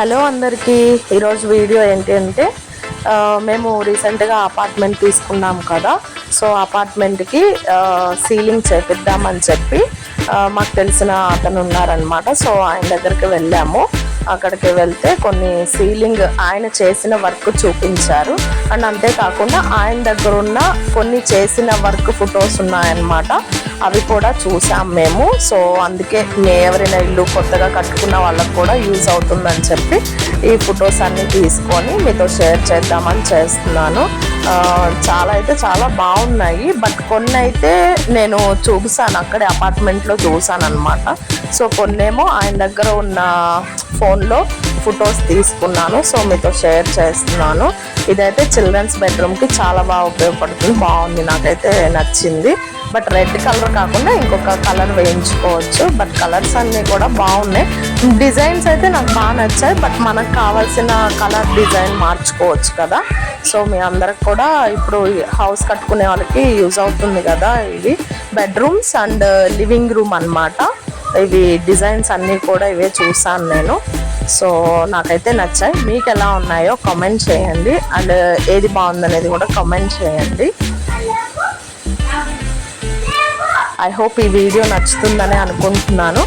Hello అందరికీ, ఈరోజు video ఏంటి అంటే మేము రీసెంట్గా అపార్ట్మెంట్ తీసుకున్నాం కదా. సో అపార్ట్మెంట్కి సీలింగ్ చేపిద్దామని చెప్పి మాకు తెలిసిన అతను ఉన్నారనమాట. సో ఆయన దగ్గరికి వెళ్ళాము. అక్కడికి వెళ్తే కొన్ని సీలింగ్ ఆయన చేసిన వర్క్ చూపించారు. అండ్ అంతేకాకుండా ఆయన దగ్గర ఉన్న కొన్ని చేసిన వర్క్ ఫొటోస్ ఉన్నాయన్నమాట. అవి కూడా చూసాం మేము. సో అందుకే ఎవరైనా ఇల్లు కొత్తగా కట్టుకున్న వాళ్ళకు కూడా యూజ్ అవుతుందని చెప్పి ఈ ఫొటోస్ అన్నీ తీసుకొని మీతో షేర్ చేద్దామని చేస్తున్నాను. చాలా బాగున్నాయి. బట్ కొన్ని అయితే నేను చూసాను, అక్కడే అపార్ట్మెంట్లో చూసాను అనమాట. సో కొన్నేమో ఆయన దగ్గర ఉన్న ఫోన్లో ఫొటోస్ తీసుకున్నాను. సో మీతో షేర్ చేస్తున్నాను. ఇదైతే చిల్డ్రన్స్ బెడ్రూమ్కి చాలా బాగా ఉపయోగపడుతుంది. బాగుంది, నాకైతే నచ్చింది. బట్ రెడ్ కలర్ కాకుండా ఇంకొక కలర్ వేయించుకోవచ్చు. బట్ కలర్స్ అన్నీ కూడా బాగున్నాయి. డిజైన్స్ అయితే నాకు బాగా నచ్చాయి. బట్ మనకు కావాల్సిన కలర్ డిజైన్ మార్చుకోవచ్చు కదా. సో మీ అందరికి కూడా ఇప్పుడు హౌస్ కట్టుకునే వాళ్ళకి యూజ్ అవుతుంది కదా. ఇవి బెడ్రూమ్స్ అండ్ లివింగ్ రూమ్ అన్నమాట. ఇవి డిజైన్స్ అన్నీ కూడా ఇవే చూసాను నేను. సో నాకైతే నచ్చాయి. మీకు ఎలా ఉన్నాయో కామెంట్ చేయండి. అండ్ ఏది బాగుందనేది కూడా కామెంట్ చేయండి. ఐ హోప్ ఈ వీడియో నచ్చుతుందని అనుకుంటున్నాను.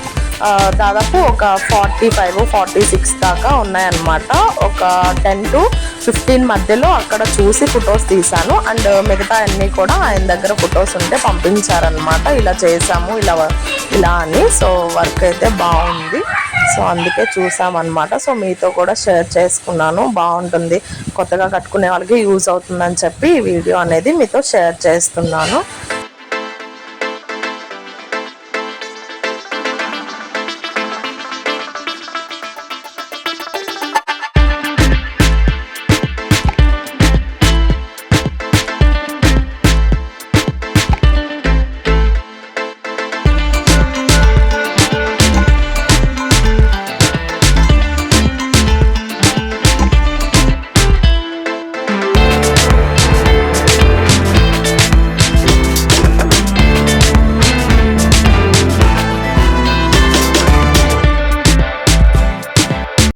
దాదాపు ఒక 45-46 దాకా ఉన్నాయన్నమాట. ఒక 10 to 15 మధ్యలో అక్కడ చూసి ఫొటోస్ తీసాను. అండ్ మిగతా అన్నీ కూడా ఆయన దగ్గర ఫొటోస్ ఉంటే పంపించారనమాట. ఇలా చేసాము ఇలా అని. సో వర్క్ అయితే బాగుంది. సో అందుకే చూసామన్నమాట. సో మీతో కూడా షేర్ చేసుకున్నాను. బాగుంటుంది, కొత్తగా కట్టుకునే వాళ్ళకి యూజ్ అవుతుందని చెప్పి ఈ వీడియో అనేది మీతో షేర్ చేస్తున్నాను.